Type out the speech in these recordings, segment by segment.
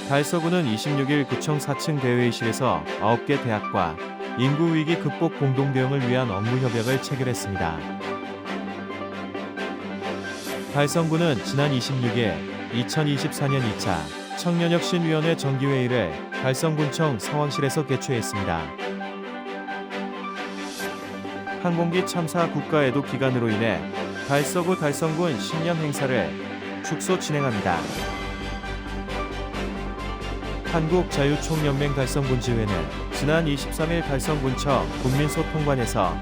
달서구는 26일 구청 4층 대회의실에서 9개 대학과 인구위기 극복 공동대응을 위한 업무협약을 체결했습니다. 달성구는 지난 26일 2024년 2차 청년혁신위원회 정기회의를 달성군청 상황실에서 개최했습니다. 항공기 참사 국가애도 기간으로 인해 달서구 달성군 신년 행사를 축소 진행합니다. 한국자유총연맹 달성군지회는 지난 23일 달성군청 국민소통관에서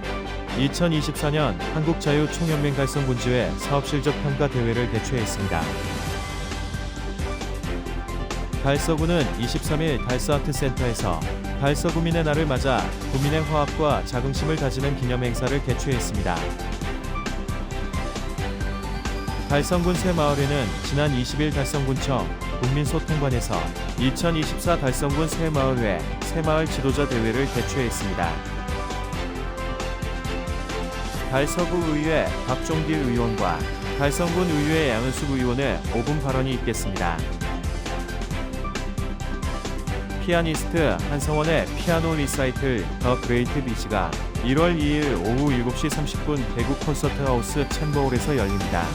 2024년 한국자유총연맹 달성군지회 사업실적 평가 대회를 개최했습니다. 달서구는 23일 달서아트센터에서 달서구민의 날을 맞아 구민의 화합과 자긍심을 다지는 기념행사를 개최했습니다. 달성군 새마을회는 지난 20일 달성군청 국민소통관에서 2024 달성군 새마을회 새마을 지도자 대회를 개최했습니다. 달서구 의회 박종길 의원과 달성군 의회 양은숙 의원의 5분 발언이 있겠습니다. 피아니스트 한성원의 피아노 리사이틀 더 그레이트 비치가 1월 2일 오후 7시 30분 대구 콘서트하우스 챔버홀에서 열립니다.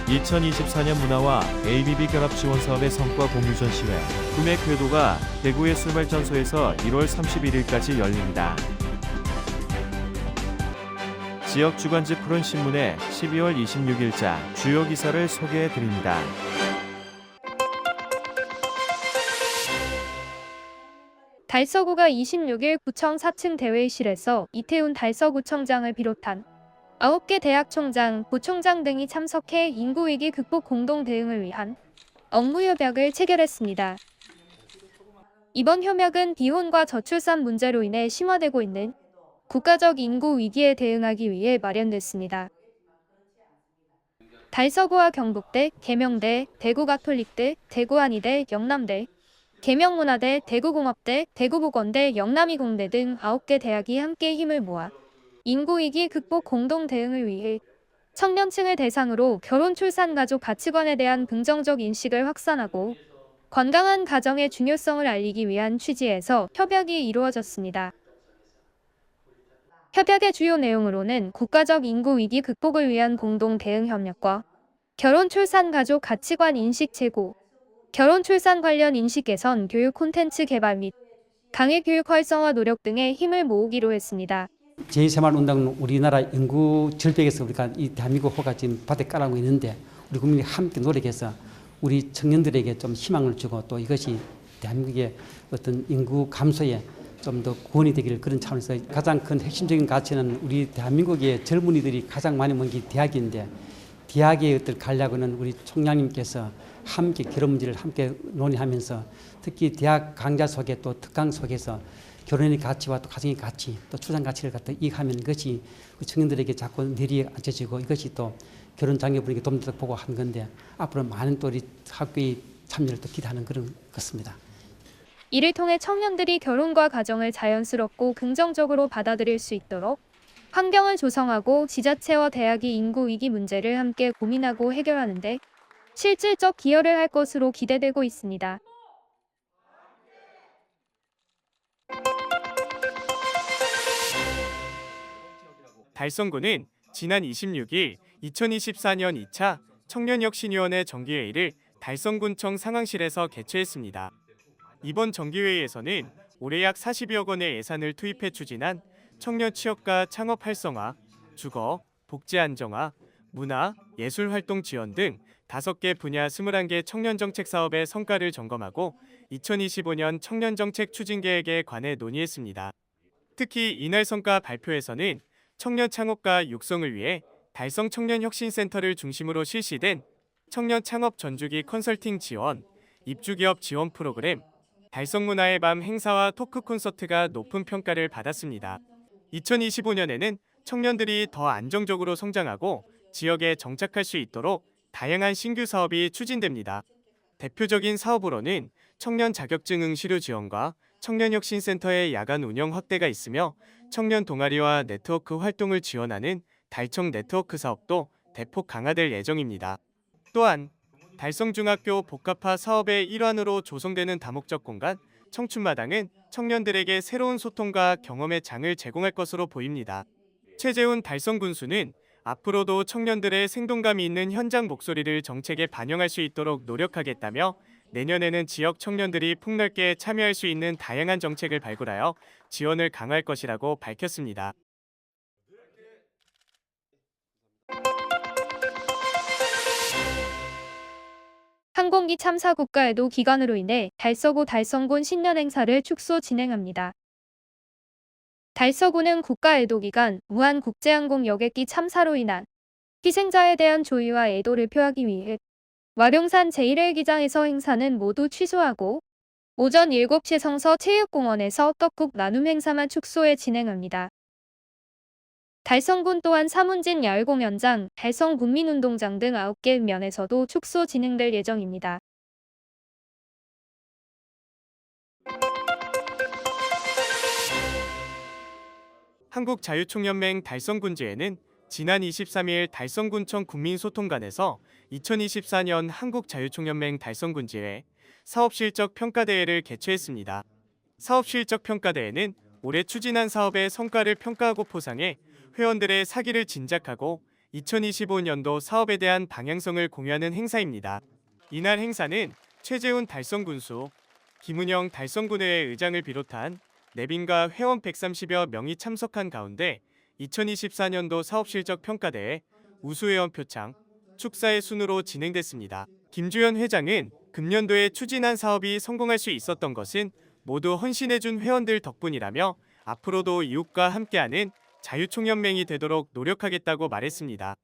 2024년 문화와 ABB 결합 지원 사업의 성과 공유 전시회 꿈의 궤도가 대구의 술발전소에서 1월 31일까지 열립니다. 지역 주간지 푸른 신문의 12월 26일자 주요 기사를 소개해 드립니다. 달서구가 26일 구청 4층 대회의실에서 이태훈 달서구청장을 비롯한 9개 대학총장, 부총장 등이 참석해 인구위기 극복 공동 대응을 위한 업무협약을 체결했습니다. 이번 협약은 비혼과 저출산 문제로 인해 심화되고 있는 국가적 인구 위기에 대응하기 위해 마련됐습니다. 달서구와 경북대, 계명대, 대구가톨릭대, 대구한의대, 영남대, 계명문화대, 대구공업대, 대구보건대, 영남이공대 등 9개 대학이 함께 힘을 모아 인구위기 극복 공동 대응을 위해 청년층을 대상으로 결혼 출산 가족 가치관에 대한 긍정적 인식을 확산하고 건강한 가정의 중요성을 알리기 위한 취지에서 협약이 이루어졌습니다. 협약의 주요 내용으로는 국가적 인구 위기 극복을 위한 공동 대응 협력과 결혼 출산 가족 가치관 인식 제고, 결혼 출산 관련 인식 개선, 교육 콘텐츠 개발 및 강의 교육 활성화 노력 등에 힘을 모으기로 했습니다. 제2새마을운동은 우리나라 인구 절벽에서 우리가 이 대한민국 호가 지금 바닥에 깔아오고 있는데 우리 국민이 함께 노력해서 우리 청년들에게 좀 희망을 주고 또 이것이 대한민국의 어떤 인구 감소에 좀 더 구원이 되기를 그런 차원에서 가장 큰 핵심적인 가치는 우리 대한민국의 젊은이들이 가장 많이 모인 게 대학인데 대학의 어떤 가려고는 우리 총장님께서 함께 결혼 문제를 함께 논의하면서 특히 대학 강좌 속에 또 특강 속에서 결혼의 가치와 또 가정의 가치 또 출산 가치를 갖다 이익하면 이것이 청년들에게 자꾸 뇌리에 앉혀지고 이것이 또 결혼 장려분에게 도움도 보고 하는 건데 앞으로 많은 또 우리 학교의 참여를 또 기대하는 그런 것입니다. 이를 통해 청년들이 결혼과 가정을 자연스럽고 긍정적으로 받아들일 수 있도록 환경을 조성하고 지자체와 대학이 인구 위기 문제를 함께 고민하고 해결하는 데 실질적 기여를 할 것으로 기대되고 있습니다. 달성구는 지난 26일 2024년 2차 청년혁신위원회 정기회의를 달성군청 상황실에서 개최했습니다. 이번 정기회의에서는 올해 약 40여 원의 예산을 투입해 추진한 청년 취업과 창업 활성화, 주거, 복지 안정화, 문화, 예술 활동 지원 등 5개 분야 21개 청년정책 사업의 성과를 점검하고 2025년 청년정책 추진계획에 관해 논의했습니다. 특히 이날 성과 발표에서는 청년 창업과 육성을 위해 달성 청년혁신센터를 중심으로 실시된 청년 창업 전주기 컨설팅 지원, 입주기업 지원 프로그램, 달성문화의 밤 행사와 토크 콘서트가 높은 평가를 받았습니다. 2025년에는 청년들이 더 안정적으로 성장하고 지역에 정착할 수 있도록 다양한 신규 사업이 추진됩니다. 대표적인 사업으로는 청년 자격증 응시료 지원과 청년혁신센터의 야간 운영 확대가 있으며 청년 동아리와 네트워크 활동을 지원하는 달청 네트워크 사업도 대폭 강화될 예정입니다. 또한 달성중학교 복합화 사업의 일환으로 조성되는 다목적 공간 청춘마당은 청년들에게 새로운 소통과 경험의 장을 제공할 것으로 보입니다. 최재훈 달성군수는 앞으로도 청년들의 생동감이 있는 현장 목소리를 정책에 반영할 수 있도록 노력하겠다며 내년에는 지역 청년들이 폭넓게 참여할 수 있는 다양한 정책을 발굴하여 지원을 강화할 것이라고 밝혔습니다. 항공기 참사 국가애도 기간으로 인해 달서구 달성군 신년 행사를 축소 진행합니다. 달서구는 국가애도 기간 무한국제항공 여객기 참사로 인한 희생자에 대한 조의와 애도를 표하기 위해 와룡산 제1헬기장에서 행사는 모두 취소하고 오전 7시 성서 체육공원에서 떡국 나눔 행사만 축소해 진행합니다. 달성군 또한 사문진 야외공연장, 달성군민운동장 등 9개 면에서도 축소 진행될 예정입니다. 한국자유총연맹 달성군지회는 지난 23일 달성군청 국민소통관에서 2024년 한국자유총연맹 달성군지회 사업실적 평가대회를 개최했습니다. 사업실적 평가대회는 올해 추진한 사업의 성과를 평가하고 포상해 회원들의 사기를 진작하고 2025년도 사업에 대한 방향성을 공유하는 행사입니다. 이날 행사는 최재훈 달성군수, 김은영 달성군회의 의장을 비롯한 내빈과 회원 130여 명이 참석한 가운데 2024년도 사업실적 평가대회 우수회원 표창, 축사의 순으로 진행됐습니다. 김주현 회장은 금년도에 추진한 사업이 성공할 수 있었던 것은 모두 헌신해준 회원들 덕분이라며 앞으로도 이웃과 함께하는 자유총연맹이 되도록 노력하겠다고 말했습니다.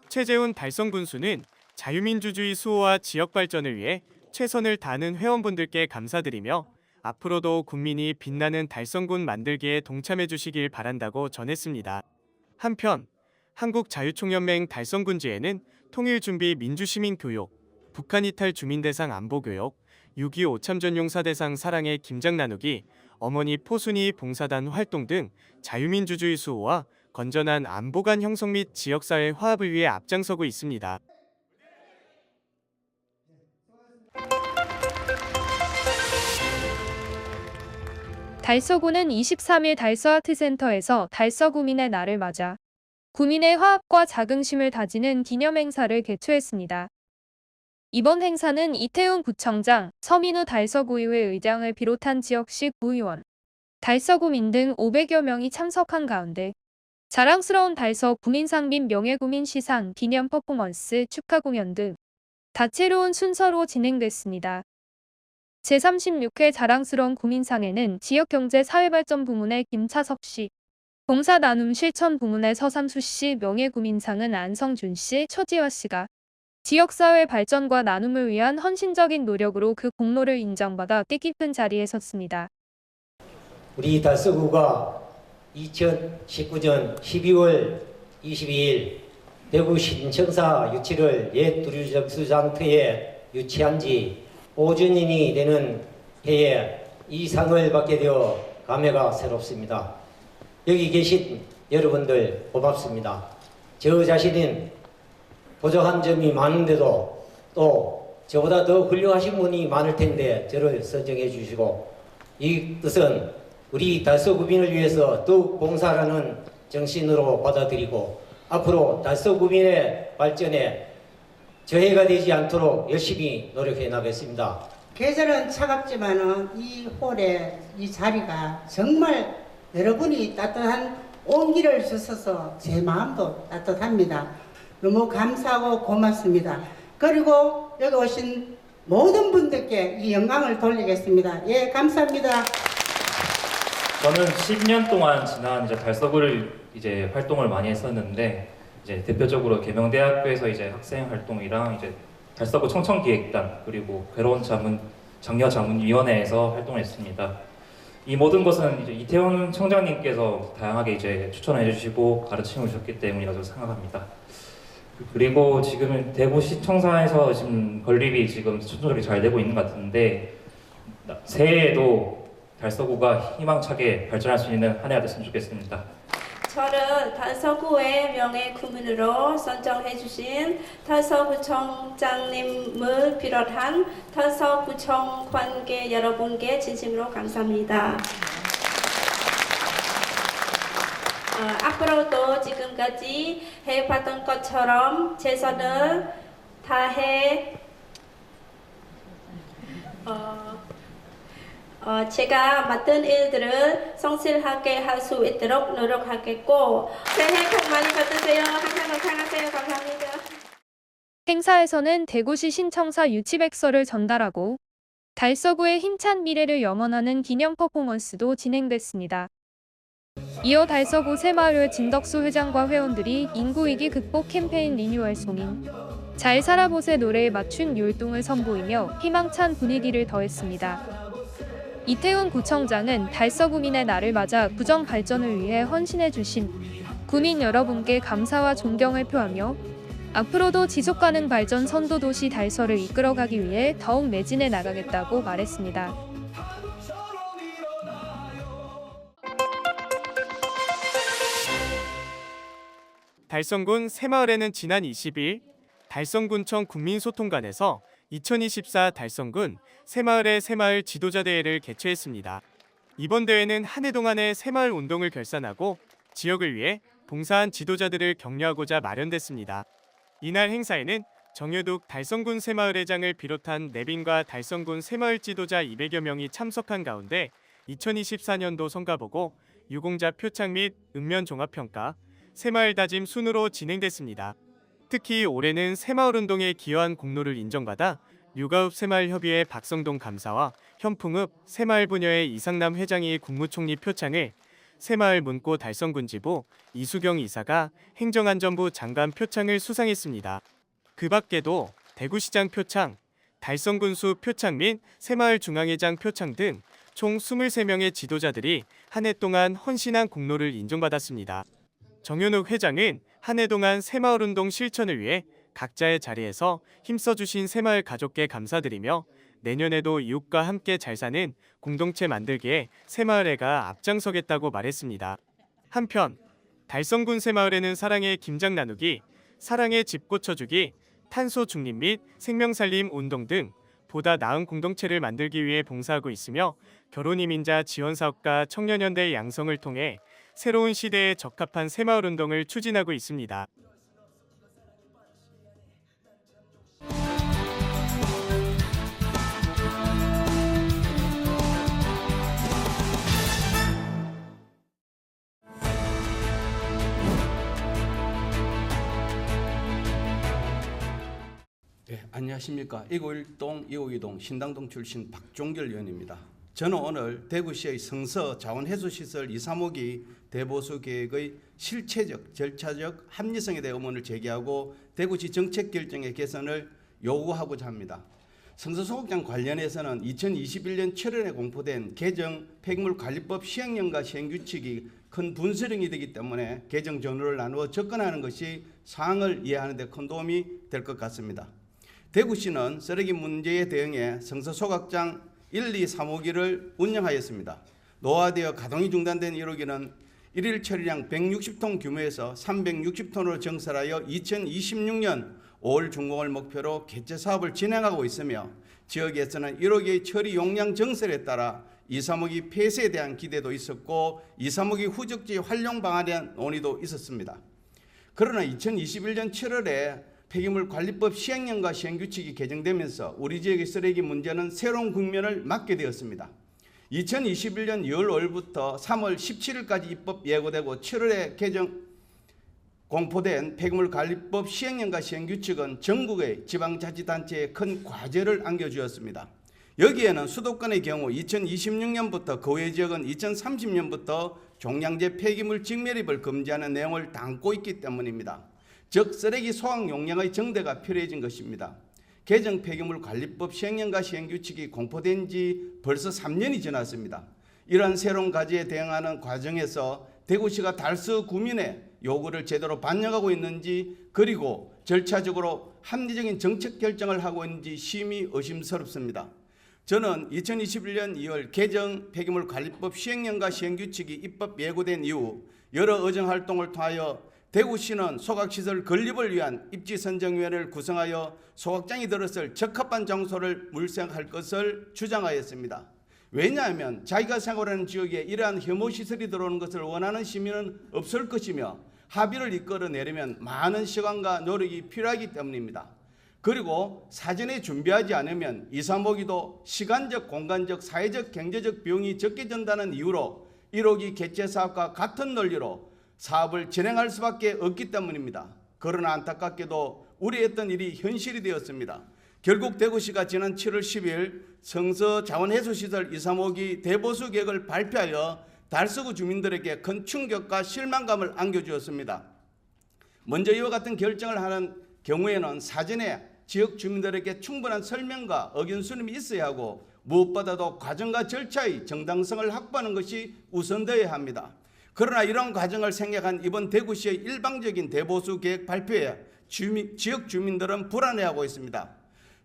최재훈 달성군수는 자유민주주의 수호와 지역 발전을 위해 최선을 다하는 회원분들께 감사드리며 앞으로도 국민이 빛나는 달성군 만들기에 동참해 주시길 바란다고 전했습니다. 한편 한국자유총연맹 달성군지회는 통일준비 민주시민교육, 북한 이탈 주민대상 안보교육, 6.25 참전용사 대상 사랑의 김장 나누기, 어머니 포순이 봉사단 활동 등 자유민주주의 수호와 건전한 안보관 형성 및 지역사회 화합을 위해 앞장서고 있습니다. 달서구는 23일 달서아트센터에서 달서구민의 날을 맞아 구민의 화합과 자긍심을 다지는 기념행사를 개최했습니다. 이번 행사는 이태훈 구청장, 서민우 달서구의회 의장을 비롯한 지역시 구의원, 달서구민 등 500여 명이 참석한 가운데 자랑스러운 달서구민상빈 명예구민 시상, 기념 퍼포먼스, 축하 공연 등 다채로운 순서로 진행됐습니다. 제36회 자랑스러운 구민상에는 지역경제사회발전부문의 김차석 씨, 봉사나눔 실천부문의 서삼수 씨, 명예구민상은 안성준 씨, 처지화 씨가 지역사회 발전과 나눔을 위한 헌신적인 노력으로 그 공로를 인정받아 뜻깊은 자리에 섰습니다. 우리 달서구가 2019년 12월 22일 대구 신청사 유치를 옛 두류적수장터에 유치한 지 5주년이 되는 해에 이 상을 받게 되어 감회가 새롭습니다. 여기 계신 여러분들 고맙습니다. 저 자신은 부족한 점이 많은데도 또 저보다 더 훌륭하신 분이 많을 텐데 저를 선정해 주시고 이 뜻은 우리 달서구민을 위해서 더욱 봉사하는 정신으로 받아들이고 앞으로 달서구민의 발전에 저해가 되지 않도록 열심히 노력해 나가겠습니다. 계절은 차갑지만은 이 홀에 이 자리가 정말 여러분이 따뜻한 온기를 주셔서 제 마음도 따뜻합니다. 너무 감사하고 고맙습니다. 그리고 여기 오신 모든 분들께 이 영광을 돌리겠습니다. 예, 감사합니다. 저는 10년 동안 지난 달서구를 활동을 많이 했었는데 대표적으로 계명대학교에서 학생 활동이랑 달서구 청천기획단 그리고 괴로운 장려 자문위원회에서 활동했습니다. 이 모든 것은 이태원 청장님께서 다양하게 추천해 주시고 가르침을 주셨기 때문이라고 생각합니다. 그리고 지금 대구시청사에서 지금 건립이 순조롭게 잘 되고 있는 것 같은데 새해에도 달서구가 희망차게 발전할 수 있는 한 해가 됐으면 좋겠습니다. 저를 달서구의 명예구민으로 선정해 주신 달서구청장님을 비롯한 달서구청 관계 여러분께 진심으로 감사합니다. 앞으로도 지금까지 해봤던 것처럼 최선을 다해 제가 맡은 일들을 성실하게 할 수 있도록 노력하겠고 새해 복 많이 받으세요. 항상 건강하세요. 감사합니다. 행사에서는 대구시 신청사 유치백서를 전달하고 달서구의 힘찬 미래를 염원하는 기념 퍼포먼스도 진행됐습니다. 이어 달서구 새마을 진덕수 회장과 회원들이 인구위기 극복 캠페인 리뉴얼송인 잘 살아보세 노래에 맞춘 율동을 선보이며 희망찬 분위기를 더했습니다. 이태훈 구청장은 달서구민의 날을 맞아 구정 발전을 위해 헌신해주신 구민 여러분께 감사와 존경을 표하며 앞으로도 지속가능 발전 선도도시 달서를 이끌어가기 위해 더욱 매진해 나가겠다고 말했습니다. 달성군 새마을에는 지난 20일 달성군청 국민소통관에서 2024 달성군 새마을의 새마을 지도자 대회를 개최했습니다. 이번 대회는 한 해 동안의 새마을 운동을 결산하고 지역을 위해 봉사한 지도자들을 격려하고자 마련됐습니다. 이날 행사에는 정효둑 달성군 새마을회장을 비롯한 내빈과 달성군 새마을 지도자 200여 명이 참석한 가운데 2024년도 성과보고, 유공자 표창 및 읍면 종합평가, 새마을 다짐 순으로 진행됐습니다. 특히 올해는 새마을운동에 기여한 공로를 인정받아 류가읍 새마을협의회 박성동 감사와 현풍읍 새마을 부녀의 이상남 회장이 국무총리 표창을, 새마을 문고 달성군지부 이수경 이사가 행정안전부 장관 표창을 수상했습니다. 그 밖에도 대구시장 표창, 달성군수 표창 및 새마을 중앙회장 표창 등 총 23명의 지도자들이 한 해 동안 헌신한 공로를 인정받았습니다. 정윤욱 회장은 한 해 동안 새마을운동 실천을 위해 각자의 자리에서 힘써주신 새마을 가족께 감사드리며 내년에도 이웃과 함께 잘 사는 공동체 만들기에 새마을회가 앞장서겠다고 말했습니다. 한편 달성군 새마을에는 사랑의 김장 나누기, 사랑의 집 고쳐주기, 탄소 중립 및 생명살림 운동 등 보다 나은 공동체를 만들기 위해 봉사하고 있으며 결혼이민자 지원사업과 청년연대 양성을 통해 새로운 시대에 적합한 새마을운동을 추진하고 있습니다. 네, 안녕하십니까. 151동 252동 신당동 출신 박종결 의원입니다. 저는 오늘 대구시의 성서 자원해수시설 2, 3호기 대보수 계획의 실체적, 절차적 합리성에 대해 의문을 제기하고 대구시 정책 결정의 개선을 요구하고자 합니다. 성서 소극장 관련해서는 2021년 7월에 공포된 개정 폐기물관리법 시행령과 시행규칙이 큰 분수령이 되기 때문에 개정 전후를 나누어 접근하는 것이 사항을 이해하는 데 큰 도움이 될 것 같습니다. 대구시는 쓰레기 문제에 대응해 성서 소각장 1, 2, 3호기를 운영하였습니다. 노화되어 가동이 중단된 1호기는 1일 처리량 160톤 규모에서 360톤으로 증설하여 2026년 5월 준공을 목표로 개최 사업을 진행하고 있으며, 지역에서는 1호기의 처리 용량 증설에 따라 2, 3호기 폐쇄에 대한 기대도 있었고 2, 3호기 후적지 활용 방안에 대한 논의도 있었습니다. 그러나 2021년 7월에 폐기물관리법 시행령과 시행규칙이 개정되면서 우리 지역의 쓰레기 문제는 새로운 국면을 맞게 되었습니다. 2021년 2월 5일부터 3월 17일까지 입법 예고되고 7월에 개정 공포된 폐기물관리법 시행령과 시행규칙은 전국의 지방자치단체에 큰 과제를 안겨주었습니다. 여기에는 수도권의 경우 2026년부터 그 외 지역은 2030년부터 종량제 폐기물 직매립을 금지하는 내용을 담고 있기 때문입니다. 즉 쓰레기 소각 용량의 정대가 필요해진 것입니다. 개정 폐기물관리법 시행령과 시행규칙이 공포된 지 벌써 3년이 지났습니다. 이러한 새로운 과제에 대응하는 과정에서 대구시가 달서 구민의 요구를 제대로 반영하고 있는지, 그리고 절차적으로 합리적인 정책 결정을 하고 있는지 심히 의심스럽습니다. 저는 2021년 2월 개정 폐기물관리법 시행령과 시행규칙이 입법 예고된 이후 여러 의정 활동을 통하여 대구시는 소각시설 건립을 위한 입지선정위원회를 구성하여 소각장이 들었을 적합한 장소를 물색할 것을 주장하였습니다. 왜냐하면 자기가 생활하는 지역에 이러한 혐오시설이 들어오는 것을 원하는 시민은 없을 것이며 합의를 이끌어내려면 많은 시간과 노력이 필요하기 때문입니다. 그리고 사전에 준비하지 않으면 2, 3호기도 시간적, 공간적, 사회적, 경제적 비용이 적게 든다는 이유로 1호기 개최 사업과 같은 논리로 사업을 진행할 수밖에 없기 때문입니다. 그러나 안타깝게도 우려했던 일이 현실이 되었습니다. 결국 대구시가 지난 7월 10일 성서 자원해수시설 2, 3호기 대보수 계획을 발표하여 달서구 주민들에게 큰 충격과 실망감을 안겨주었습니다. 먼저 이와 같은 결정을 하는 경우에는 사전에 지역 주민들에게 충분한 설명과 의견 수렴이 있어야 하고 무엇보다도 과정과 절차의 정당성을 확보하는 것이 우선되어야 합니다. 그러나 이런 과정을 생략한 이번 대구시의 일방적인 대보수 계획 발표에 지역 주민들은 불안해하고 있습니다.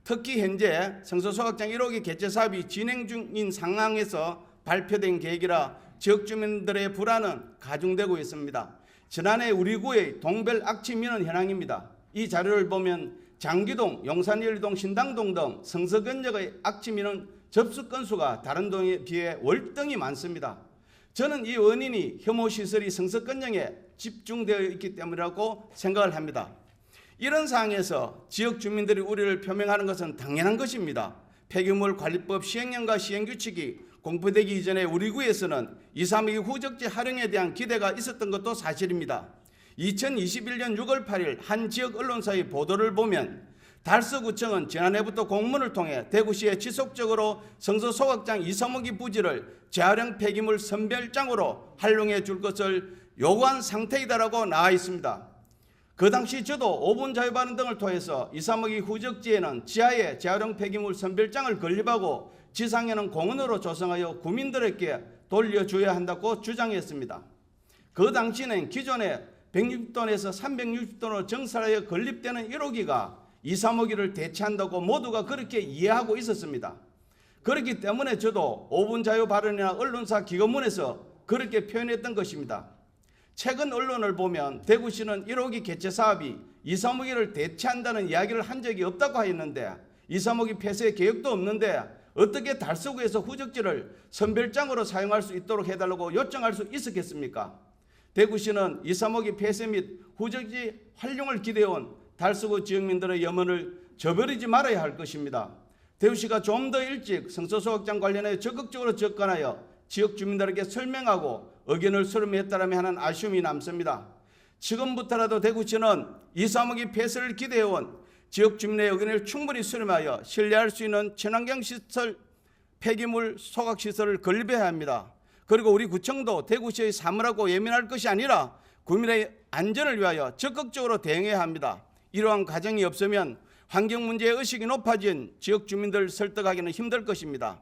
특히 현재 성서소각장 1호기 개최 사업이 진행 중인 상황에서 발표된 계획이라 지역 주민들의 불안은 가중되고 있습니다. 지난해 우리 구의 동별 악취 민원 현황입니다. 이 자료를 보면 장기동, 용산일동, 신당동 등 성서근역의 악취 민원 접수 건수가 다른 동에 비해 월등히 많습니다. 저는 이 원인이 혐오시설이 성서근역에 집중되어 있기 때문이라고 생각을 합니다. 이런 상황에서 지역 주민들이 우려를 표명하는 것은 당연한 것입니다. 폐기물 관리법 시행령과 시행규칙이 공포되기 이전에 우리 구에서는 2, 3기 후적지 활용에 대한 기대가 있었던 것도 사실입니다. 2021년 6월 8일 한 지역 언론사의 보도를 보면 달서구청은 지난해부터 공문을 통해 대구시에 지속적으로 성서소각장 2, 3호기 부지를 재활용 폐기물 선별장으로 활용해 줄 것을 요구한 상태이다라고 나와 있습니다. 그 당시 저도 5분 자유발언 등을 통해서 2, 3호기 후적지에는 지하에 재활용 폐기물 선별장을 건립하고 지상에는 공원으로 조성하여 구민들에게 돌려줘야 한다고 주장했습니다. 그 당시는 기존에 160톤에서 360톤으로 정설하여 건립되는 1호기가 2, 3호기를 대체한다고 모두가 그렇게 이해하고 있었습니다. 그렇기 때문에 저도 5분 자유 발언이나 언론사 기고문에서 그렇게 표현했던 것입니다. 최근 언론을 보면 대구시는 1호기 개최 사업이 2, 3호기를 대체한다는 이야기를 한 적이 없다고 하였는데 2, 3호기 폐쇄 계획도 없는데 어떻게 달서구에서 후적지를 선별장으로 사용할 수 있도록 해달라고 요청할 수 있었겠습니까? 대구시는 2, 3호기 폐쇄 및 후적지 활용을 기대해온 달서구 지역민들의 염원을 저버리지 말아야 할 것입니다. 대구시가 좀 더 일찍 성서소각장 관련해 적극적으로 접근하여 지역 주민들에게 설명하고 의견을 수렴했다라면 하는 아쉬움이 남습니다. 지금부터라도 대구시는 2, 3호기 폐쇄를 기대해온 지역 주민의 의견을 충분히 수렴하여 신뢰할 수 있는 친환경시설, 폐기물 소각시설을 건립해야 합니다. 그리고 우리 구청도 대구시의 사물하고 예민할 것이 아니라 국민의 안전을 위하여 적극적으로 대응해야 합니다. 이러한 과정이 없으면 환경 문제의 의식이 높아진 지역 주민들을 설득하기는 힘들 것입니다.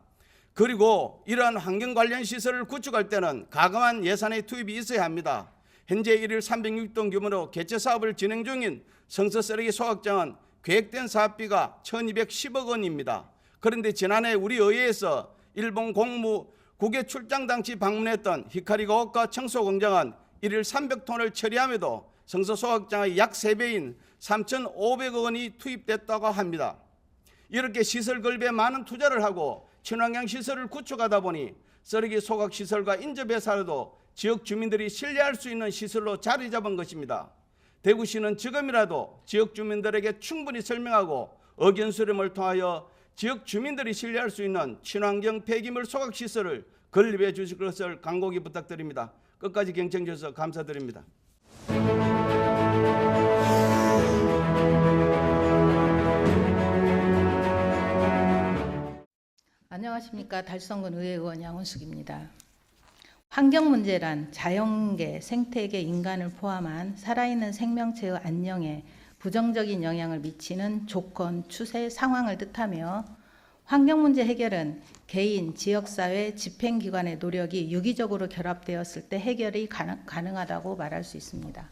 그리고 이러한 환경 관련 시설을 구축할 때는 가감한 예산의 투입이 있어야 합니다. 현재 1일 306톤 규모로 개최 사업을 진행 중인 성서쓰레기 소각장은 계획된 사업비가 1210억 원입니다. 그런데 지난해 우리 의회에서 일본 공무 국외 출장 당시 방문했던 히카리 고오카 청소공장은 1일 300톤을 처리함에도 성서소각장의 약 3배인 3,500억 원이 투입됐다고 합니다. 이렇게 시설 건립에 많은 투자를 하고 친환경 시설을 구축하다 보니 쓰레기 소각 시설과 인접해서라도 지역 주민들이 신뢰할 수 있는 시설로 자리 잡은 것입니다. 대구시는 지금이라도 지역 주민들에게 충분히 설명하고 의견 수렴을 통하여 지역 주민들이 신뢰할 수 있는 친환경 폐기물 소각 시설을 건립해 주실 것을 간곡히 부탁드립니다. 끝까지 경청해 주셔서 감사드립니다. 안녕하십니까. 달성군 의회의원 양은숙입니다. 환경 문제란 자연계, 생태계, 인간을 포함한 살아있는 생명체의 안녕에 부정적인 영향을 미치는 조건, 추세, 상황을 뜻하며 환경 문제 해결은 개인, 지역사회, 집행기관의 노력이 유기적으로 결합되었을 때 해결이 가능하다고 말할 수 있습니다.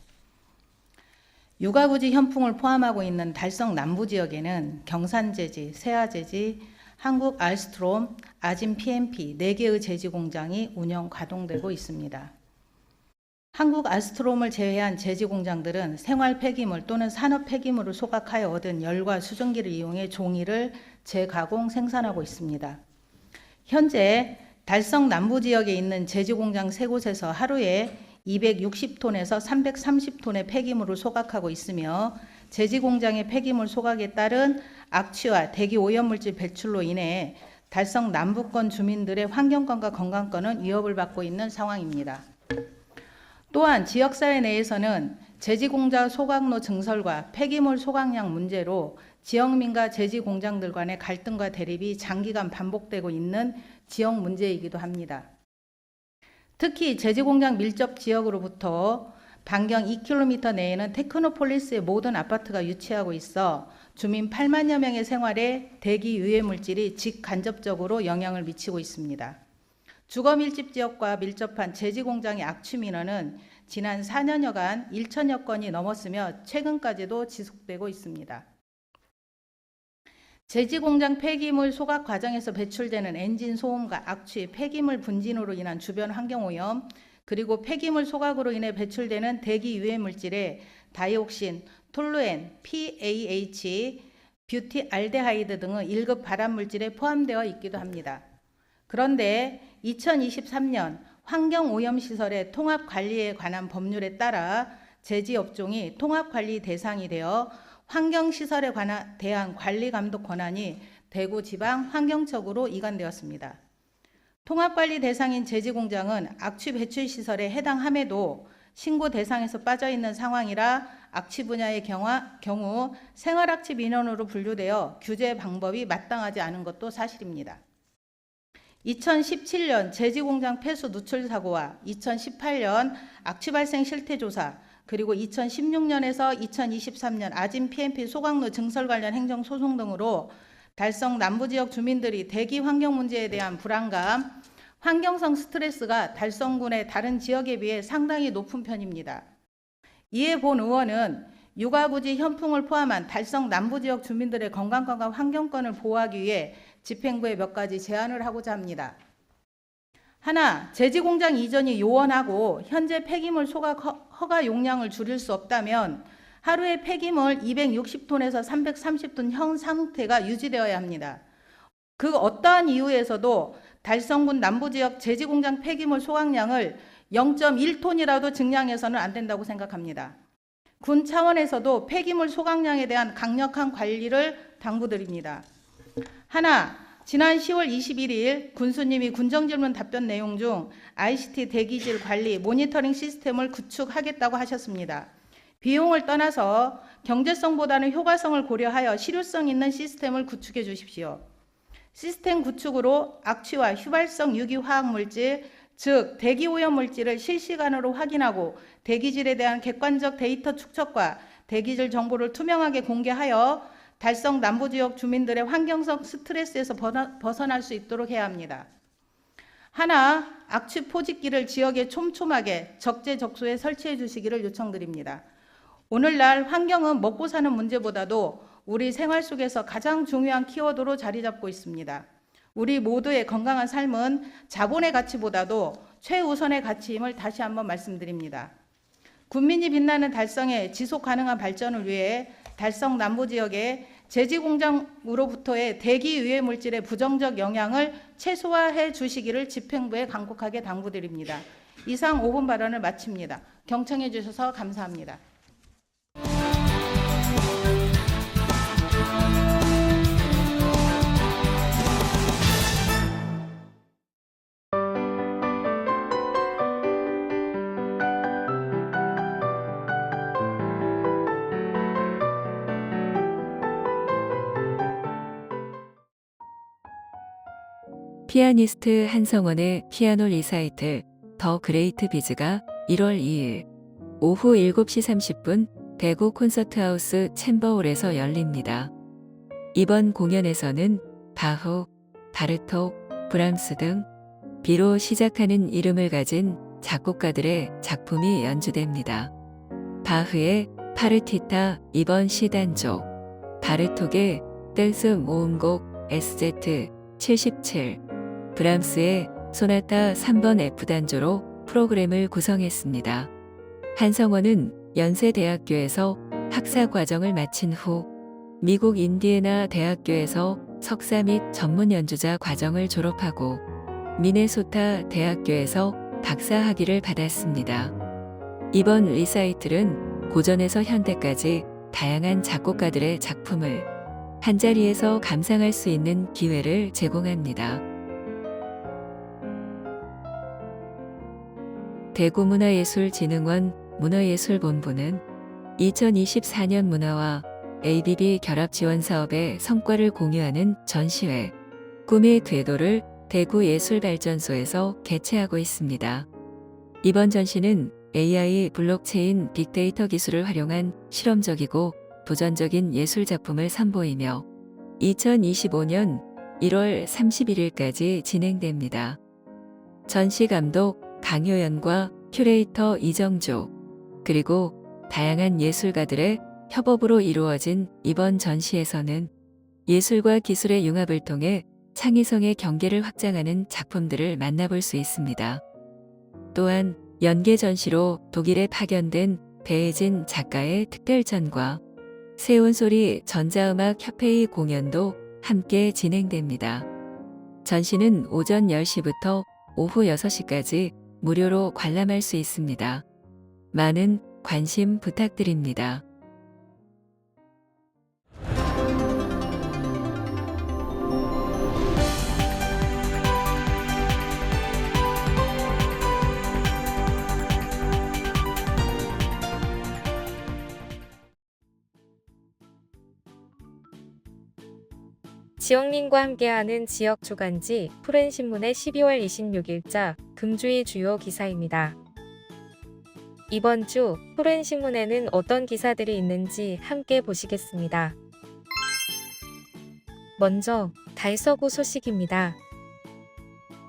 육아부지 현풍을 포함하고 있는 달성 남부지역에는 경산제지, 세아제지, 한국 알스트롬, 아진 PMP 4개의 제지 공장이 운영 가동되고 있습니다. 한국 아스트롬을 제외한 제지 공장들은 생활 폐기물 또는 산업 폐기물을 소각하여 얻은 열과 수증기를 이용해 종이를 재가공 생산하고 있습니다. 현재 달성 남부 지역에 있는 제지 공장 3곳에서 하루에 260톤에서 330톤의 폐기물을 소각하고 있으며 제지 공장의 폐기물 소각에 따른 악취와 대기 오염물질 배출로 인해 달성 남부권 주민들의 환경권과 건강권은 위협을 받고 있는 상황입니다. 또한 지역사회 내에서는 제지공장 소각로 증설과 폐기물 소각량 문제로 지역민과 제지공장들 간의 갈등과 대립이 장기간 반복되고 있는 지역 문제이기도 합니다. 특히 제지공장 밀접 지역으로부터 반경 2km 내에는 테크노폴리스의 모든 아파트가 위치하고 있어 주민 8만여 명의 생활에 대기 유해 물질이 직간접적으로 영향을 미치고 있습니다. 주거 밀집 지역과 밀접한 제지 공장의 악취 민원은 지난 4년여간 1천여 건이 넘었으며 최근까지도 지속되고 있습니다. 제지 공장 폐기물 소각 과정에서 배출되는 엔진 소음과 악취, 폐기물 분진으로 인한 주변 환경 오염, 그리고 폐기물 소각으로 인해 배출되는 대기 유해 물질에 다이옥신, 톨루엔, PAH, 뷰티 알데하이드 등의 1급 발암 물질에 포함되어 있기도 합니다. 그런데 2023년 환경오염시설의 통합관리에 관한 법률에 따라 제지업종이 통합관리 대상이 되어 환경시설에 대한 관리감독 권한이 대구지방환경청으로 이관되었습니다. 통합관리 대상인 제지공장은 악취 배출시설에 해당함에도 신고 대상에서 빠져있는 상황이라 악취 분야의 경우 생활악취 민원으로 분류되어 규제 방법이 마땅하지 않은 것도 사실입니다. 2017년 제지공장 폐수 누출 사고와 2018년 악취 발생 실태 조사, 그리고 2016년에서 2023년 아진 PMP 소각로 증설 관련 행정 소송 등으로 달성 남부지역 주민들이 대기 환경 문제에 대한 불안감, 환경성 스트레스가 달성군의 다른 지역에 비해 상당히 높은 편입니다. 이에 본 의원은 육아부지 현풍을 포함한 달성 남부지역 주민들의 건강권과 환경권을 보호하기 위해 집행부에 몇 가지 제안을 하고자 합니다. 하나, 제지공장 이전이 요원하고 현재 폐기물 소각 허가 용량을 줄일 수 없다면 하루에 폐기물 260톤에서 330톤 현 상태가 유지되어야 합니다. 그 어떠한 이유에서도 달성군 남부지역 제지공장 폐기물 소각량을 0.1톤이라도 증량해서는 안 된다고 생각합니다. 군 차원에서도 폐기물 소각량에 대한 강력한 관리를 당부드립니다. 하나, 지난 10월 21일 군수님이 군정질문 답변 내용 중 ICT 대기질 관리 모니터링 시스템을 구축하겠다고 하셨습니다. 비용을 떠나서 경제성보다는 효과성을 고려하여 실효성 있는 시스템을 구축해 주십시오. 시스템 구축으로 악취와 휘발성 유기화학물질, 즉 대기오염 물질을 실시간으로 확인하고 대기질에 대한 객관적 데이터 축적과 대기질 정보를 투명하게 공개하여 달성 남부지역 주민들의 환경성 스트레스에서 벗어날 수 있도록 해야 합니다. 하나, 악취 포집기를 지역에 촘촘하게 적재적소에 설치해 주시기를 요청드립니다. 오늘날 환경은 먹고 사는 문제보다도 우리 생활 속에서 가장 중요한 키워드로 자리 잡고 있습니다. 우리 모두의 건강한 삶은 자본의 가치보다도 최우선의 가치임을 다시 한번 말씀드립니다. 군민이 빛나는 달성의 지속 가능한 발전을 위해 달성 남부지역의 제지공장으로부터의 대기 유해 물질의 부정적 영향을 최소화해 주시기를 집행부에 간곡하게 당부드립니다. 이상 5분 발언을 마칩니다. 경청해 주셔서 감사합니다. 피아니스트 한성원의 피아노 리사이틀 더 그레이트 비즈가 1월 2일 오후 7시 30분 대구 콘서트하우스 챔버홀에서 열립니다. 이번 공연에서는 바흐, 바르톡, 브람스 등 비로 시작하는 이름을 가진 작곡가들의 작품이 연주됩니다. 바흐의 파르티타 2번 C단조, 바르톡의 댄스 모음곡 SZ77, 브람스의 소나타 3번 F단조로 프로그램을 구성했습니다. 한성원은 연세대학교에서 학사 과정을 마친 후 미국 인디애나 대학교에서 석사 및 전문 연주자 과정을 졸업하고 미네소타 대학교에서 박사 학위를 받았습니다. 이번 리사이틀은 고전에서 현대까지 다양한 작곡가들의 작품을 한자리에서 감상할 수 있는 기회를 제공합니다. 대구문화예술진흥원 문화예술본부는 2024년 문화와 ABB 결합 지원 사업의 성과를 공유하는 전시회 꿈의 궤도를 대구예술발전소에서 개최하고 있습니다. 이번 전시는 AI 블록체인 빅데이터 기술을 활용한 실험적이고 도전적인 예술 작품을 선보이며 2025년 1월 31일까지 진행됩니다. 전시 감독 강효연과 큐레이터 이정주, 그리고 다양한 예술가들의 협업으로 이루어진 이번 전시에서는 예술과 기술의 융합을 통해 창의성의 경계를 확장하는 작품들을 만나볼 수 있습니다. 또한 연계 전시로 독일에 파견된 배혜진 작가의 특별전과 세운소리 전자음악협회의 공연도 함께 진행됩니다. 전시는 오전 10시부터 오후 6시까지 무료로 관람할 수 있습니다. 많은 관심 부탁드립니다. 지영님과 함께하는 지역 주간지 푸른신문의 12월 26일자 금주의 주요 기사입니다. 이번 주 푸른신문에는 어떤 기사들이 있는지 함께 보시겠습니다. 먼저 달서구 소식입니다.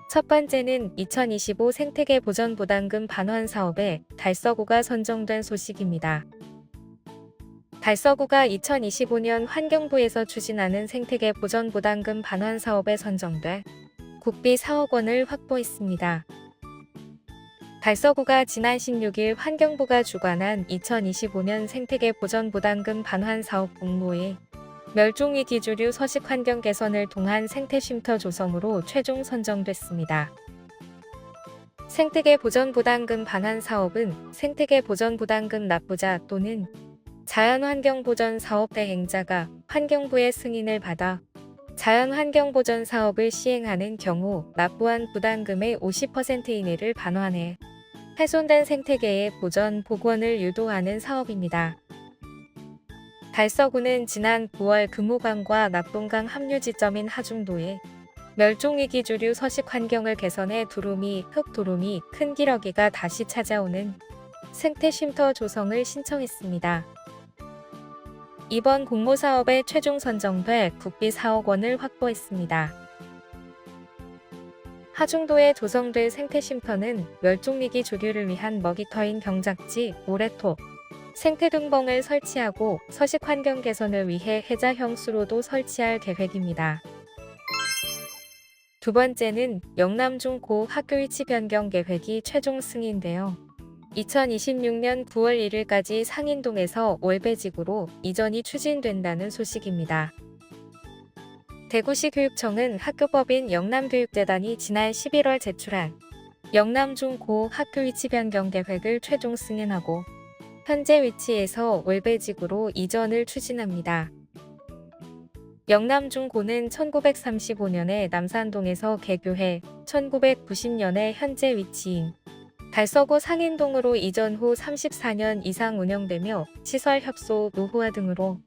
첫 번째는 2025 생태계 보전 부담금 반환 사업에 달서구가 선정된 소식입니다. 달서구가 2025년 환경부에서 추진하는 생태계 보전 부담금 반환 사업에 선정돼 국비 4억 원을 확보했습니다. 달서구가 지난 16일 환경부가 주관한 2025년 생태계 보전 부담금 반환 사업 공모에 멸종위 기주류 서식 환경 개선을 통한 생태 쉼터 조성으로 최종 선정됐습니다. 생태계 보전 부담금 반환 사업은 생태계 보전 부담금 납부자 또는 자연환경보전 사업 대행자가 환경부의 승인을 받아 자연환경보전 사업을 시행하는 경우 납부한 부담금의 50% 이내를 반환해 훼손된 생태계의 보전, 복원을 유도하는 사업입니다. 달서구는 지난 9월 금호강과 납동강 합류 지점인 하중도에 멸종위기 주류 서식 환경을 개선해 두루미, 흑두루미, 큰 기러기가 다시 찾아오는 생태 쉼터 조성을 신청했습니다. 이번 공모 사업에 최종 선정돼 국비 4억 원을 확보했습니다. 하중도에 조성될 생태 쉼터는 멸종위기 조류를 위한 먹이터인 경작지, 모래톱, 생태등봉을 설치하고 서식 환경 개선을 위해 해자형 수로도 설치할 계획입니다. 두 번째는 영남중 고 학교 위치 변경 계획이 최종 승인되어 2026년 9월 1일까지 상인동에서 월배직으로 이전이 추진된다는 소식입니다. 대구시 교육청은 학교법인 영남교육재단이 지난 11월 제출한 영남중 고 학교 위치 변경 계획을 최종 승인하고 현재 위치에서 월배직으로 이전을 추진합니다. 영남중고는 1935년에 남산동에서 개교해 1990년에 현재 위치인 달서구 상인동으로 이전 후 34년 이상 운영되며 시설 협소, 노후화 등으로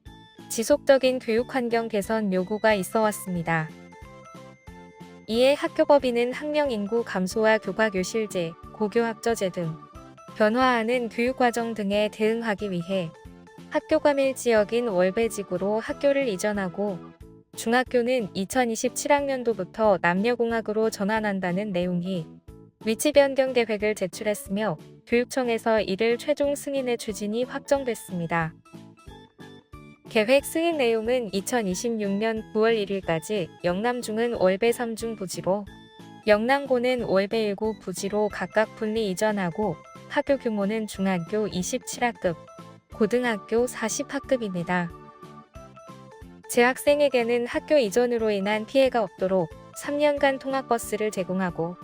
지속적인 교육환경 개선 요구가 있어 왔습니다. 이에 학교법인은 학령인구 감소와 교과교실제, 고교학저제 등 변화하는 교육과정 등에 대응하기 위해 학교 과밀 지역인 월배직으로 학교를 이전하고 중학교는 2027학년도부터 남녀공학으로 전환한다는 내용이 위치 변경 계획을 제출했으며 교육청에서 이를 최종 승인의 추진이 확정됐습니다. 계획 승인 내용은 2026년 9월 1일까지 영남중은 월배 3중 부지로, 영남고는 월배 1구 부지로 각각 분리 이전하고 학교 규모는 중학교 27학급, 고등학교 40학급입니다. 재학생에게는 학교 이전으로 인한 피해가 없도록 3년간 통학버스를 제공하고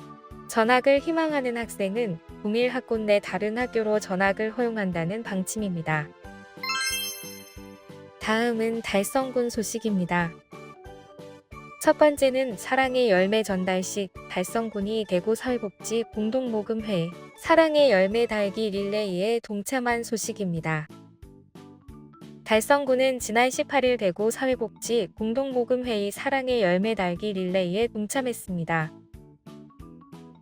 전학을 희망하는 학생은 동일 학군 내 다른 학교로 전학을 허용한다는 방침입니다. 다음은 달성군 소식입니다. 첫 번째는 사랑의 열매 전달식 달성군이 대구 사회복지 공동모금회 사랑의 열매 달기 릴레이에 동참한 소식입니다. 달성군은 지난 18일 대구 사회복지 공동모금회의 사랑의 열매 달기 릴레이에 동참했습니다.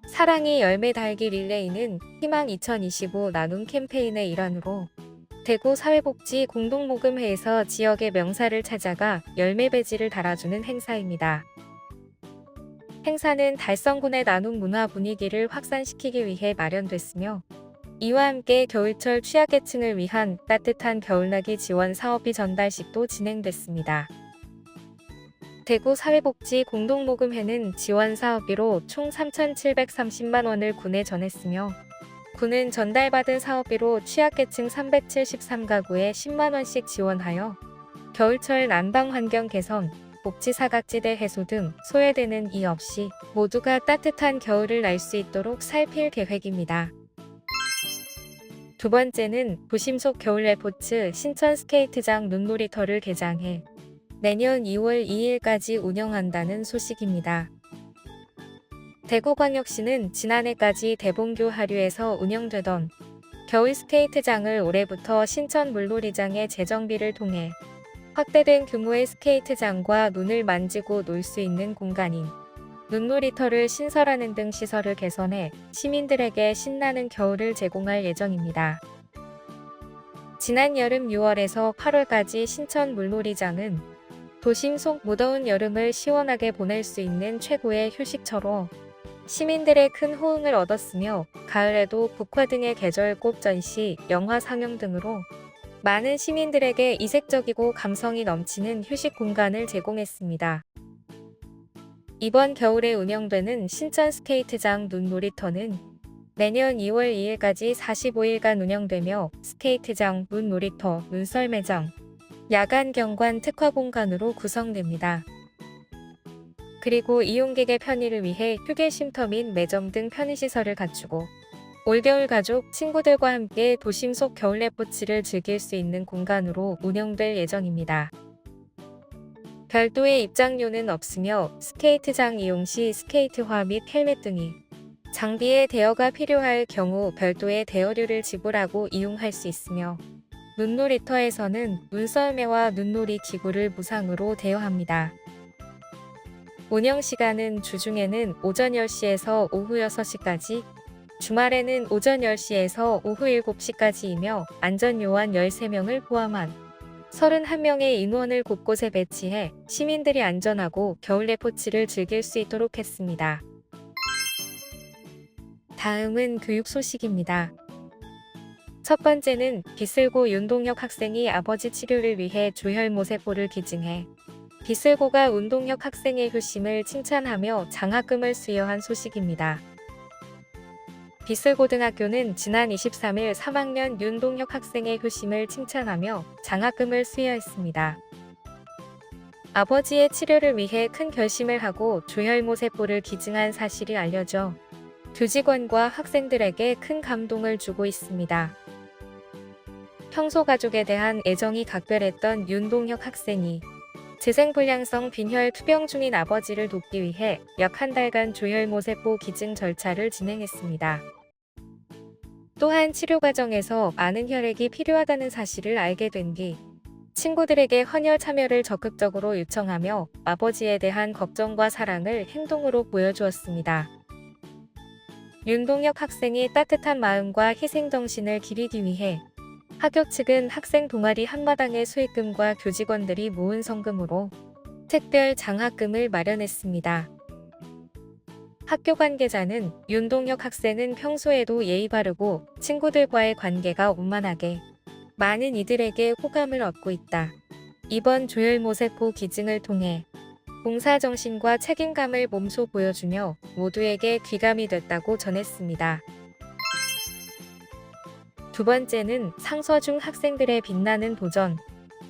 사랑의 열매 달기 릴레이는 희망 2025 나눔 캠페인의 일환으로 대구 사회복지 공동모금회에서 지역의 명사를 찾아가 열매 배지를 달아주는 행사입니다. 행사는 달성군의 나눔 문화 분위기를 확산시키기 위해 마련됐으며 이와 함께 겨울철 취약계층을 위한 따뜻한 겨울나기 지원 사업비 전달식도 진행됐습니다. 대구 사회복지 공동모금회는 지원 사업비로 총 3,730만 원을 군에 전했으며 군은 전달받은 사업비로 취약계층 373가구에 10만 원씩 지원하여 겨울철 난방 환경 개선, 복지 사각지대 해소 등 소외되는 이 없이 모두가 따뜻한 겨울을 날 수 있도록 살필 계획입니다. 두 번째는 도심 속 겨울 레포츠 신천 스케이트장 눈놀이터를 개장해 내년 2월 2일까지 운영한다는 소식입니다. 대구광역시는 지난해까지 대봉교 하류에서 운영되던 겨울 스케이트장을 올해부터 신천 물놀이장의 재정비를 통해 확대된 규모의 스케이트장과 눈을 만지고 놀 수 있는 공간인 눈놀이터를 신설하는 등 시설을 개선해 시민들에게 신나는 겨울을 제공할 예정입니다. 지난 여름 6월에서 8월까지 신천 물놀이장은 도심 속 무더운 여름을 시원하게 보낼 수 있는 최고의 휴식처로 시민들의 큰 호응을 얻었으며 가을에도 국화 등의 계절꽃 전시, 영화 상영 등으로 많은 시민들에게 이색적이고 감성이 넘치는 휴식 공간을 제공했습니다. 이번 겨울에 운영되는 신천 스케이트장 눈놀이터는 내년 2월 2일까지 45일간 운영되며 스케이트장, 눈놀이터, 눈썰매장, 야간 경관 특화 공간으로 구성됩니다. 그리고 이용객의 편의를 위해 휴게 쉼터 및 매점 등 편의시설을 갖추고 올겨울 가족, 친구들과 함께 도심 속 겨울 레포츠를 즐길 수 있는 공간으로 운영될 예정입니다. 별도의 입장료는 없으며 스케이트장 이용 시 스케이트화 및 헬멧 등이 장비의 대여가 필요할 경우 별도의 대여료를 지불하고 이용할 수 있으며 눈놀이터에서는 눈썰매와 눈놀이 기구를 무상으로 대여합니다. 운영시간은 주중에는 오전 10시에서 오후 6시까지, 주말에는 오전 10시에서 오후 7시까지이며 안전요원 13명을 포함한 31명의 인원을 곳곳에 배치해 시민들이 안전하고 겨울 레포츠를 즐길 수 있도록 했습니다. 다음은 교육 소식입니다. 첫 번째는 비슬고 윤동혁 학생이 아버지 치료를 위해 조혈모세포를 기증해 비슬고가 운동혁 학생의 효심을 칭찬하며 장학금을 수여한 소식입니다. 비슬고등학교는 지난 23일 3학년 윤동혁 학생의 효심을 칭찬하며 장학금을 수여했습니다. 아버지의 치료를 위해 큰 결심을 하고 조혈모세포를 기증한 사실이 알려져 교직원과 학생들에게 큰 감동을 주고 있습니다. 평소 가족에 대한 애정이 각별했던 윤동혁 학생이 재생불량성 빈혈 투병 중인 아버지를 돕기 위해 약 한 달간 조혈모세포 기증 절차를 진행했습니다. 또한 치료 과정에서 많은 혈액이 필요하다는 사실을 알게 된 뒤 친구들에게 헌혈 참여를 적극적으로 요청하며 아버지에 대한 걱정과 사랑을 행동으로 보여주었습니다. 윤동혁 학생이 따뜻한 마음과 희생정신을 기리기 위해 학교 측은 학생 동아리 한마당의 수익금과 교직원들이 모은 성금으로 특별 장학금을 마련했습니다. 학교 관계자는 윤동혁 학생은 평소에도 예의 바르고 친구들과의 관계가 원만하게 많은 이들에게 호감을 얻고 있다. 이번 조혈모세포 기증을 통해 봉사정신과 책임감을 몸소 보여주며 모두에게 귀감이 됐다고 전했습니다. 두 번째는 상서중 학생들의 빛나는 도전.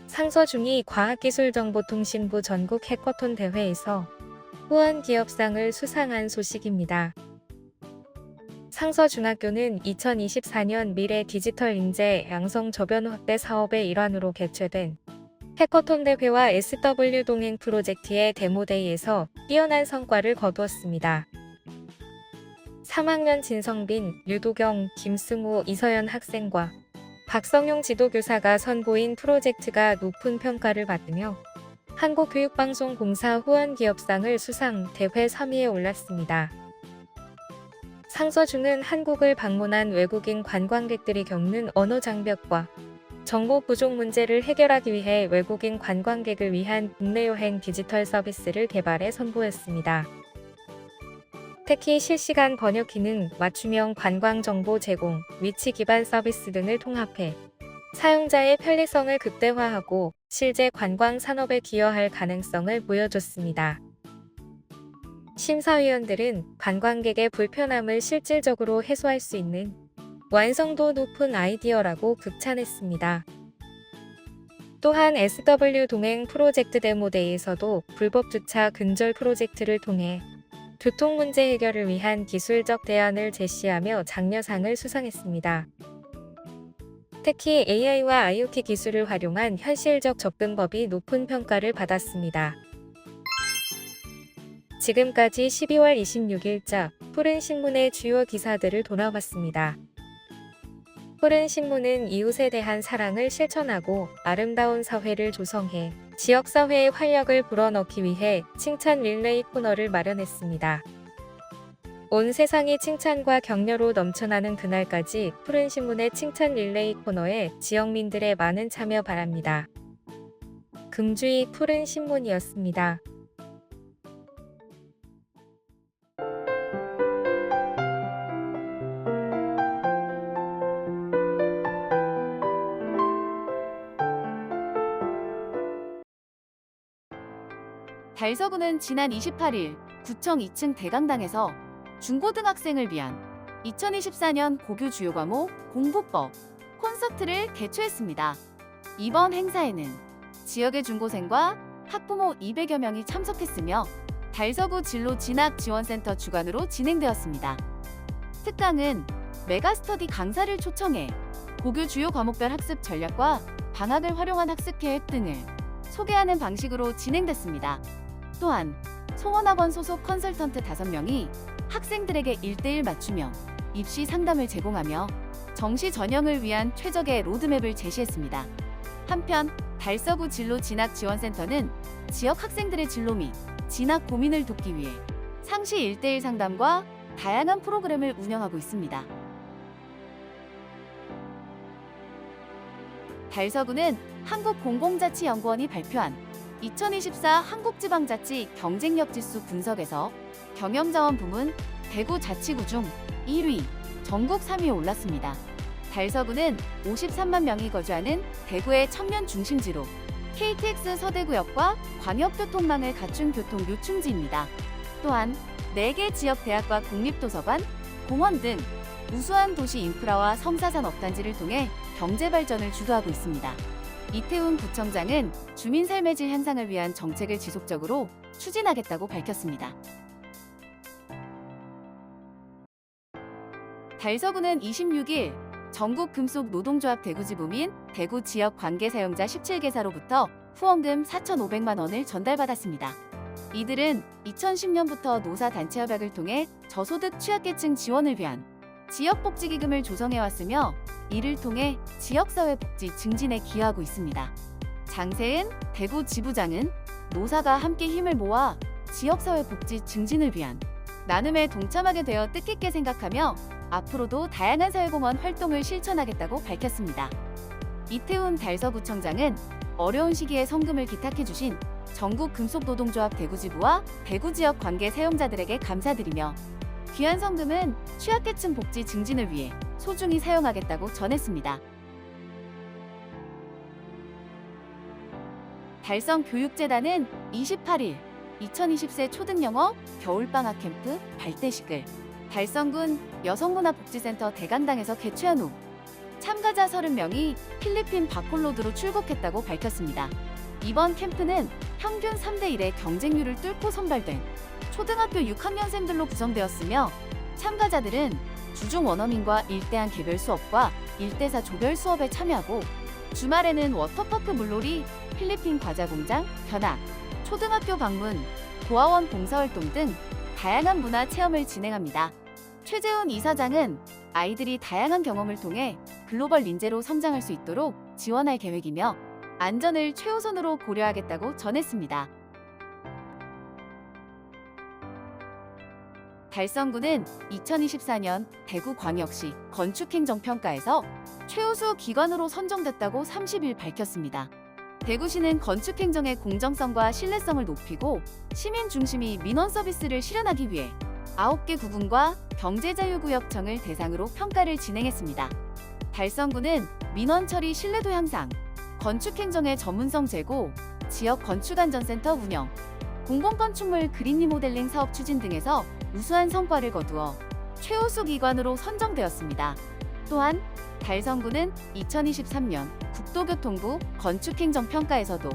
상서중이 과학기술정보통신부 전국 해커톤 대회에서 후원기업상을 수상한 소식입니다. 상서중학교는 2024년 미래 디지털 인재 양성 저변 확대 사업의 일환으로 개최된 해커톤 대회와 SW 동행 프로젝트의 데모데이에서 뛰어난 성과를 거두었습니다. 3학년 진성빈, 유도경, 김승우, 이서연 학생과 박성용 지도교사가 선보인 프로젝트가 높은 평가를 받으며 한국교육방송공사 후원기업상을 수상, 대회 3위에 올랐습니다. 상서중은 한국을 방문한 외국인 관광객들이 겪는 언어 장벽과 정보 부족 문제를 해결하기 위해 외국인 관광객을 위한 국내 여행 디지털 서비스를 개발해 선보였습니다. 특히 실시간 번역 기능, 맞춤형 관광 정보 제공, 위치 기반 서비스 등을 통합해 사용자의 편리성을 극대화하고 실제 관광 산업에 기여할 가능성을 보여줬습니다. 심사위원들은 관광객의 불편함을 실질적으로 해소할 수 있는 완성도 높은 아이디어라고 극찬했습니다. 또한 SW 동행 프로젝트 데모데이에서도 불법 주차 근절 프로젝트를 통해 교통 문제 해결을 위한 기술적 대안을 제시하며 장려상을 수상했습니다. 특히 AI와 IoT 기술을 활용한 현실적 접근법이 높은 평가를 받았습니다. 지금까지 12월 26일자 푸른신문의 주요 기사들을 돌아봤습니다. 푸른신문은 이웃에 대한 사랑을 실천하고 아름다운 사회를 조성해 지역사회의 활력을 불어넣기 위해 칭찬 릴레이 코너를 마련했습니다. 온 세상이 칭찬과 격려로 넘쳐나는 그날까지 푸른신문의 칭찬 릴레이 코너에 지역민들의 많은 참여 바랍니다. 금주의 푸른신문이었습니다. 달서구는 지난 28일 구청 2층 대강당에서 중고등학생을 위한 2024년 고교 주요 과목 공부법 콘서트를 개최했습니다. 이번 행사에는 지역의 중고생과 학부모 200여 명이 참석했으며 달서구 진로 진학 지원센터 주관으로 진행되었습니다. 특강은 메가스터디 강사를 초청해 고교 주요 과목별 학습 전략과 방학을 활용한 학습 계획 등을 소개하는 방식으로 진행됐습니다. 또한 송원학원 소속 컨설턴트 5명이 학생들에게 1:1 맞춤형 입시 상담을 제공하며 정시 전형을 위한 최적의 로드맵을 제시했습니다. 한편 달서구 진로 진학 지원센터는 지역 학생들의 진로 및 진학 고민을 돕기 위해 상시 1:1 상담과 다양한 프로그램을 운영하고 있습니다. 달서구는 한국공공자치연구원이 발표한 2024 한국지방자치 경쟁력 지수 분석에서 경영자원 부문 대구자치구 중 1위, 전국 3위에 올랐습니다. 달서구는 53만 명이 거주하는 대구의 청년 중심지로 KTX 서대구역과 광역교통망을 갖춘 교통 요충지입니다. 또한 4개 지역 대학과 국립도서관, 공원 등 우수한 도시 인프라와 성사산 업단지를 통해 경제 발전을 주도하고 있습니다. 이태훈 구청장은 주민 삶의 질 향상을 위한 정책을 지속적으로 추진하겠다고 밝혔습니다. 달서구는 26일 전국 금속 노동조합 대구지부 및 대구 지역 관계 사용자 17개사로부터 후원금 4,500만 원을 전달받았습니다. 이들은 2010년부터 노사단체협약을 통해 저소득 취약계층 지원을 위한 지역복지기금을 조성해왔으며 이를 통해 지역사회복지 증진에 기여하고 있습니다. 장세은 대구 지부장은 노사가 함께 힘을 모아 지역사회복지 증진을 위한 나눔에 동참하게 되어 뜻깊게 생각하며 앞으로도 다양한 사회공헌 활동을 실천하겠다고 밝혔습니다. 이태훈 달서구청장은 어려운 시기에 성금을 기탁해주신 전국 금속노동조합 대구지부와 대구지역 관계 사용자들에게 감사드리며 귀한 성금은 취약계층 복지 증진을 위해 소중히 사용하겠다고 전했습니다. 달성교육재단은 28일 2020세 초등영어 겨울방학 캠프 발대식을 달성군 여성문화복지센터 대강당에서 개최한 후 참가자 30명이 필리핀 바콜로드로 출국했다고 밝혔습니다. 이번 캠프는 평균 3대1의 경쟁률을 뚫고 선발된 초등학교 6학년생들로 구성되었으며 참가자들은 주중 원어민과 1대1 개별 수업과 1대4 조별 수업에 참여하고 주말에는 워터파크 물놀이, 필리핀 과자 공장, 견학, 초등학교 방문, 고아원 봉사활동 등 다양한 문화 체험을 진행합니다. 최재훈 이사장은 아이들이 다양한 경험을 통해 글로벌 인재로 성장할 수 있도록 지원할 계획이며 안전을 최우선으로 고려하겠다고 전했습니다. 달성군은 2024년 대구광역시 건축행정평가에서 최우수 기관으로 선정됐다고 30일 밝혔습니다. 대구시는 건축행정의 공정성과 신뢰성을 높이고 시민 중심의 민원 서비스를 실현하기 위해 9개 구군과 경제자유구역청을 대상으로 평가를 진행했습니다. 달성군은 민원 처리 신뢰도 향상, 건축행정의 전문성 제고, 지역 건축안전센터 운영, 공공건축물 그린 리모델링 사업 추진 등에서 우수한 성과를 거두어 최우수 기관으로 선정되었습니다. 또한 달성군은 2023년 국토교통부 건축행정평가에서도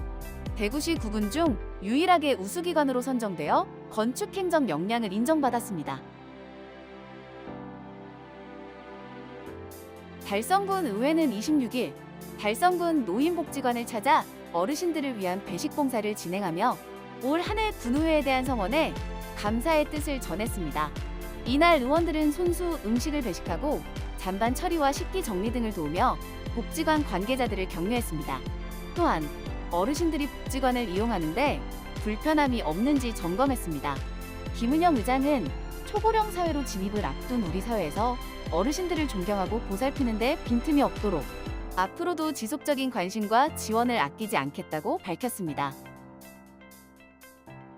대구시 구군 중 유일하게 우수기관으로 선정되어 건축행정 역량을 인정받았습니다. 달성군 의회는 26일 달성군 노인복지관을 찾아 어르신들을 위한 배식 봉사를 진행하며 올 한 해 군의회에 대한 성원에 감사의 뜻을 전했습니다. 이날 의원들은 손수 음식을 배식하고 잔반 처리와 식기 정리 등을 도우며 복지관 관계자들을 격려했습니다. 또한 어르신들이 복지관을 이용하는데 불편함이 없는지 점검했습니다. 김은영 의장은 초고령 사회로 진입을 앞둔 우리 사회에서 어르신들을 존경하고 보살피는 데 빈틈이 없도록 앞으로도 지속적인 관심과 지원을 아끼지 않겠다고 밝혔습니다.